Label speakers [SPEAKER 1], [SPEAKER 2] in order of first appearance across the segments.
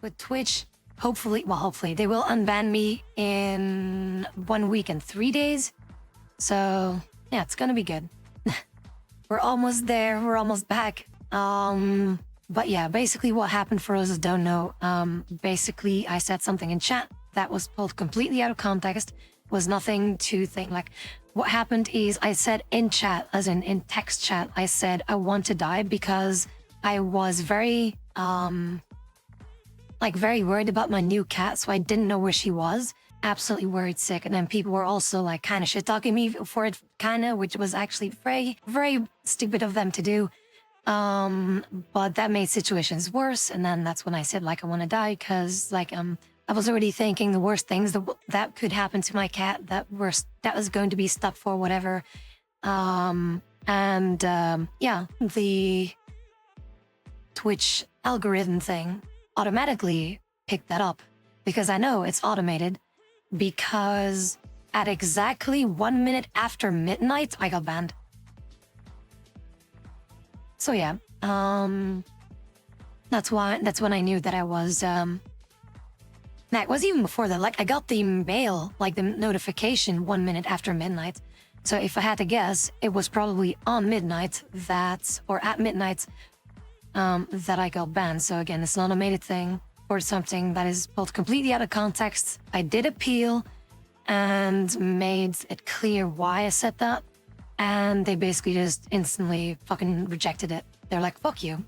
[SPEAKER 1] with Twitch, hopefully, they will unban me in 1 week and 3 days. So yeah, it's gonna be good. We're almost there. We're almost back. But yeah, basically what happened, for those who don't know, basically I said something in chat that was pulled completely out of context, was nothing to think. Like, what happened is I said in chat, as in text chat, I said I want to die because I was very worried about my new cat, so I didn't know where she was. Absolutely worried sick. And then people were also like kind of shit talking me for it, which was actually very stupid of them to do. But that made situations worse. And then that's when I said, like, I want to die because, like, I was already thinking the worst things that could happen to my cat, that was going to be stuck for whatever. Yeah, the Twitch algorithm thing automatically picked that up because I know it's automated, because at exactly 1 minute after midnight, I got banned. So yeah, that's when I knew that I was, that was even before that. Like, I got the mail, like the notification 1 minute after midnight. So if I had to guess, it was probably on midnight at midnight, that I got banned. So again, it's an automated thing or something that is pulled completely out of context. I did appeal and made it clear why I said that. And they basically just instantly fucking rejected it. They're like, fuck you.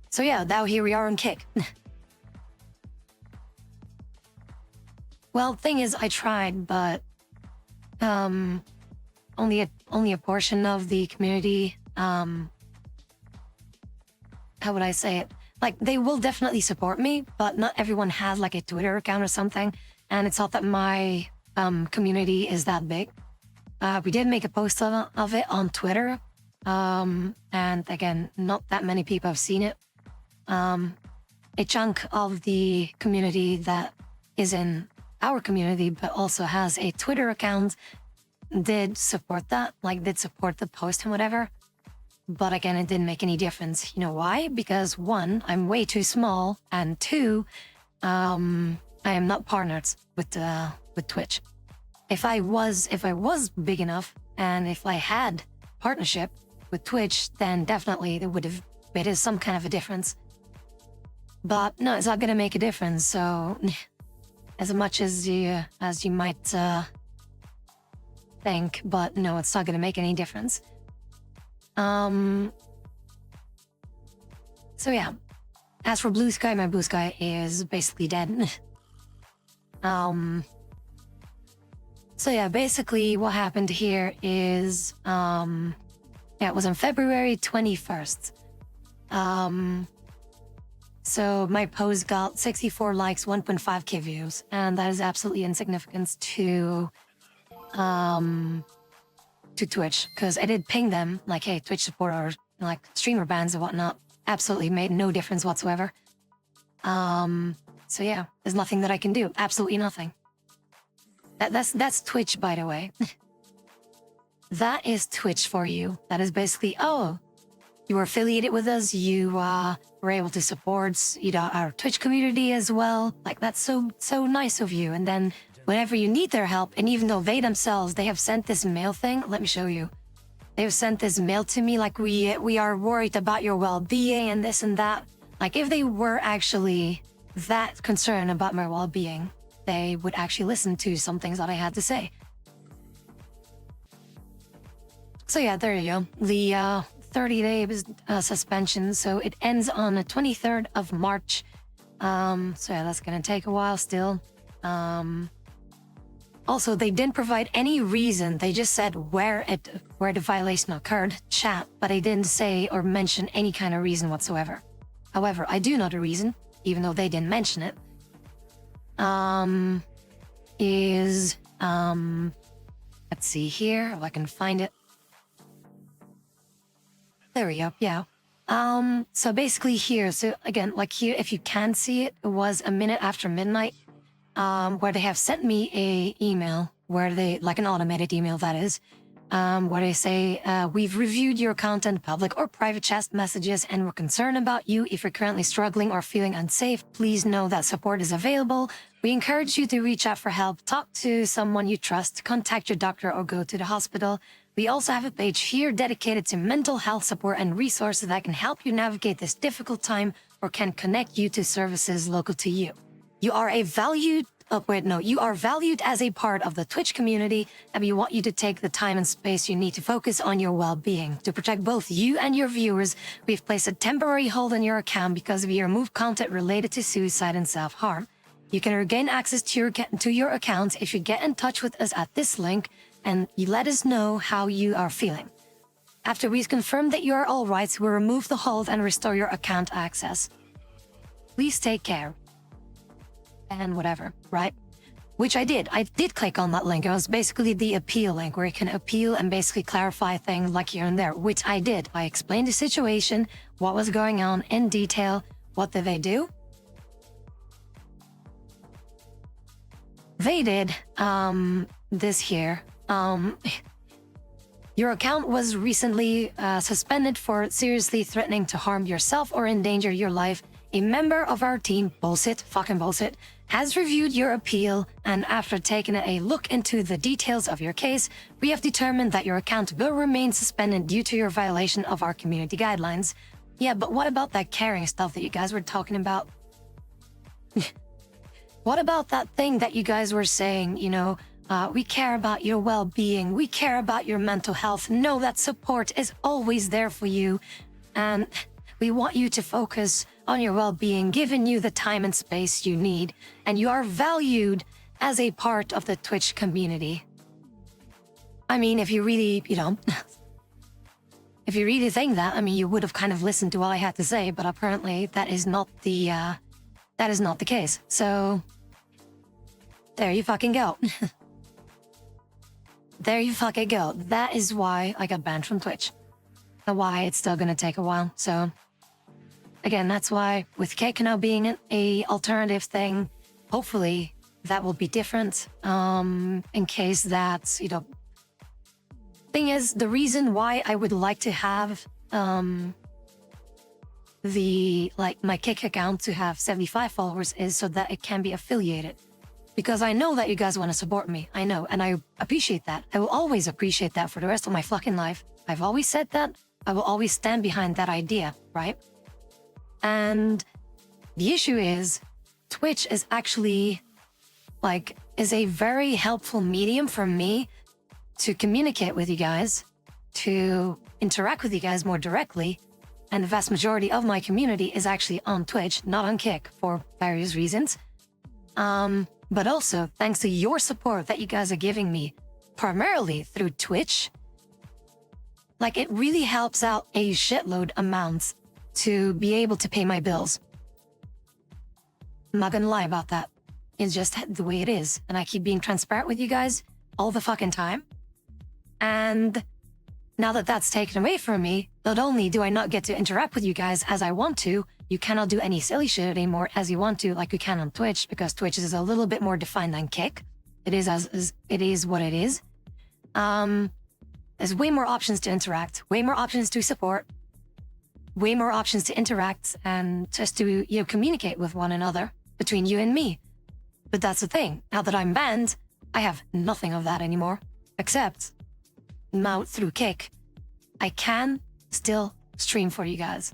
[SPEAKER 1] So yeah, now here we are on Kick. Well, thing is, I tried, but only a portion of the community, how would I say it? Like, they will definitely support me, but not everyone has like a Twitter account or something. And it's not that my community is that big. We did make a post of it on Twitter. And again, not that many people have seen it. A chunk of the community that is in our community, but also has a Twitter account, did support that, like did support the post and whatever. But again, it didn't make any difference. You know why? Because one, I'm way too small, and two, I am not partnered with Twitch. If I was big enough, and if I had partnership with Twitch, then definitely there would have been some kind of a difference. But no, it's not gonna make a difference. So, as much as you might think, but no, it's not gonna make any difference. So yeah. As for Blue Sky, my Blue Sky is basically dead. So yeah, basically what happened here is, it was on February 21st. So my post got 64 likes, 1.5k views, and that is absolutely insignificant to Twitch, because I did ping them like, hey, Twitch support or like streamer bans and whatnot. Absolutely made no difference whatsoever. So yeah, there's nothing that I can do. Absolutely nothing. That's Twitch, by the way. That is Twitch for you. That is basically, oh, you were affiliated with us. You were able to support, our Twitch community as well. Like, that's so nice of you. And then whenever you need their help, and even though they themselves, they have sent this mail thing. Let me show you. They've sent this mail to me like, we are worried about your well-being and this and that. Like, if they were actually that concerned about my well-being, they would actually listen to some things that I had to say. So yeah, there you go. The 30-day suspension. So it ends on the 23rd of March. So yeah, that's gonna take a while still. Also, they didn't provide any reason. They just said where the violation occurred, chat, but they didn't say or mention any kind of reason whatsoever. However, I do know the reason, even though they didn't mention it. Let's see here if I can find it. There we go. Yeah. So basically here, so again, like here, if you can see it, it was a minute after midnight, where they have sent me a email where they, like an automated email that is, What I say, we've reviewed your content, public or private chat messages, and we're concerned about you. If you're currently struggling or feeling unsafe, please know that support is available. We encourage you to reach out for help, talk to someone you trust, contact your doctor, or go to the hospital. We also have a page here dedicated to mental health support and resources that can help you navigate this difficult time or can connect you to services local to you. You are you are valued as a part of the Twitch community, and we want you to take the time and space you need to focus on your well-being. To protect both you and your viewers, we've placed a temporary hold on your account because we remove content related to suicide and self-harm. You can regain access to your account if you get in touch with us at this link and you let us know how you are feeling. After we've confirmed that you are all right, we'll remove the hold and restore your account access. Please take care. And whatever, right? Which I did. I did click on that link. It was basically the appeal link where you can appeal and basically clarify things like here and there, which I did. I explained the situation, what was going on in detail. What did they do? They did this here. Your account was recently suspended for seriously threatening to harm yourself or endanger your life. A member of our team, fucking bullshit, has reviewed your appeal, and after taking a look into the details of your case, we have determined that your account will remain suspended due to your violation of our community guidelines. Yeah, but what about that caring stuff that you guys were talking about? What about that thing that you guys were saying, we care about your well-being, we care about your mental health, know that support is always there for you, and we want you to focus on your well-being, giving you the time and space you need, and you are valued as a part of the Twitch community. I mean, if you really, if you really think that, you would have kind of listened to all I had to say, but apparently that is not the case. So, there you fucking go. There you fucking go. That is why I got banned from Twitch. And why it's still gonna take a while, so... Again, that's why with cake now being an alternative thing, hopefully that will be different. In case that's, Thing is, the reason why I would like to have my Kick account to have 75 followers is so that it can be affiliated. Because I know that you guys want to support me. I know, and I appreciate that. I will always appreciate that for the rest of my fucking life. I've always said that. I will always stand behind that idea, right? And the issue is, Twitch is actually, is a very helpful medium for me to communicate with you guys, to interact with you guys more directly. And the vast majority of my community is actually on Twitch, not on Kick, for various reasons. But also, thanks to your support that you guys are giving me, primarily through Twitch, it really helps out a shitload amounts to be able to pay my bills. I'm not gonna lie about that. It's just the way it is. And I keep being transparent with you guys all the fucking time. And now that that's taken away from me, not only do I not get to interact with you guys as I want to, you cannot do any silly shit anymore as you want to, like you can on Twitch, because Twitch is a little bit more defined than Kick. It is what it is. There's way more options to interact, way more options to support, way more options to interact and just to communicate with one another between you and me. But that's the thing. Now that I'm banned, I have nothing of that anymore. Except now through Kick, I can still stream for you guys.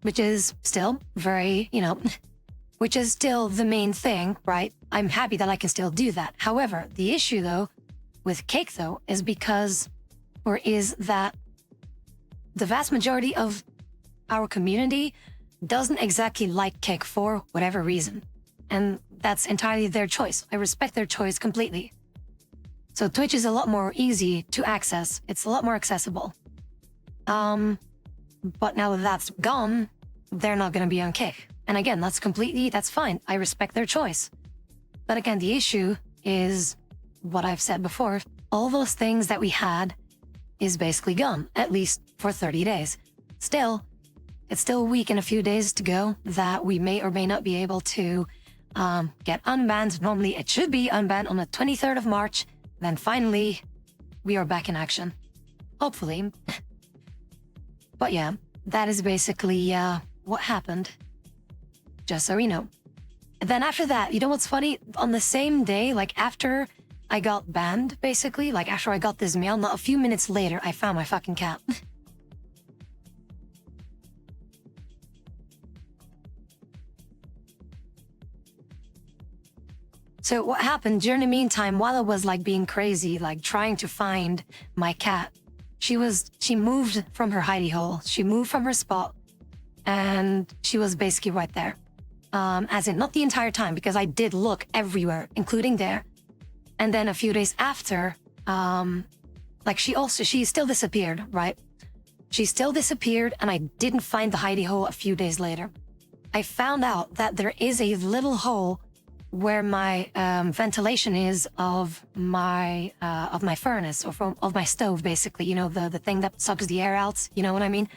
[SPEAKER 1] Which is still very, which is still the main thing, right? I'm happy that I can still do that. However, the issue though, with Kick though, is that the vast majority of our community doesn't exactly like Kick for whatever reason. And that's entirely their choice. I respect their choice completely. So Twitch is a lot more easy to access. It's a lot more accessible. But now that that's gone, they're not going to be on Kick. And again, that's fine. I respect their choice. But again, the issue is what I've said before. All those things that we had is basically gone, at least for 30 days. Still, it's still a week and a few days to go that we may or may not be able to get unbanned. Normally, it should be unbanned on the 23rd of March. Then finally, we are back in action. Hopefully. But yeah, that is basically what happened. Just so you know. And then after that, you know what's funny? On the same day, like after I got banned, basically, like after I got this mail, not a few minutes later, I found my fucking cat. So what happened during the meantime, while I was like being crazy, like trying to find my cat, she moved from her hidey hole. She moved from her spot and she was basically right there. As in not the entire time, because I did look everywhere, including there. And then a few days after, like she still disappeared, right? She still disappeared and I didn't find the hidey hole a few days later. I found out that there is a little hole where my ventilation is of my furnace or of my stove, basically, you know, the thing that sucks the air out, you know what I mean?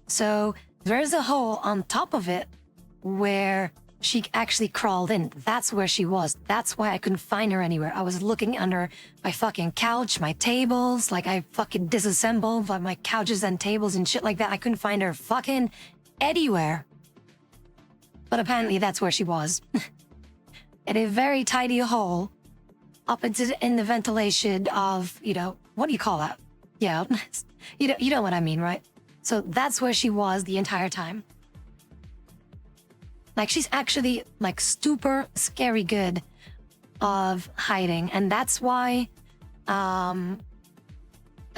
[SPEAKER 1] So there's a hole on top of it where she actually crawled in. That's where she was. That's why I couldn't find her anywhere. I was looking under my fucking couch, my tables, like I fucking disassembled my couches and tables and shit like that. I couldn't find her fucking anywhere. But apparently that's where she was. In a very tiny hole up in the ventilation of, you know, what do you call that? Yeah, you know what I mean, right? So that's where she was the entire time. Like, she's actually, like, super scary good of hiding. And that's why I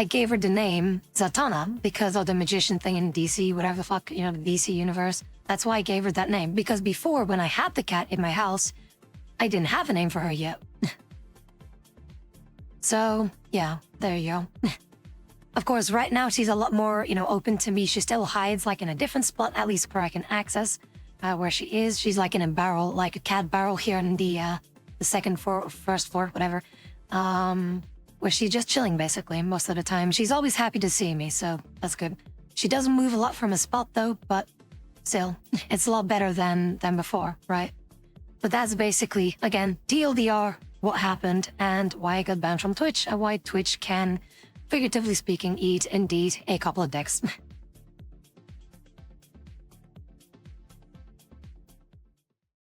[SPEAKER 1] gave her the name Zatanna, because of the magician thing in DC, whatever the fuck, you know, the DC universe. That's why I gave her that name. Because before, when I had the cat in my house, I didn't have a name for her yet. So, yeah, there you go. Of course, right now, she's a lot more, you know, open to me. She still hides, like, in a different spot, at least where I can access where she is. She's, like, in a barrel, like a cat barrel here in the second floor, first floor, whatever. Where she's just chilling, basically, most of the time. She's always happy to see me, so that's good. She doesn't move a lot from a spot, though, but still, it's a lot better than before, right? But that's basically, again, TLDR, what happened, and why I got banned from Twitch, and why Twitch can, figuratively speaking, eat, indeed, a couple of dicks.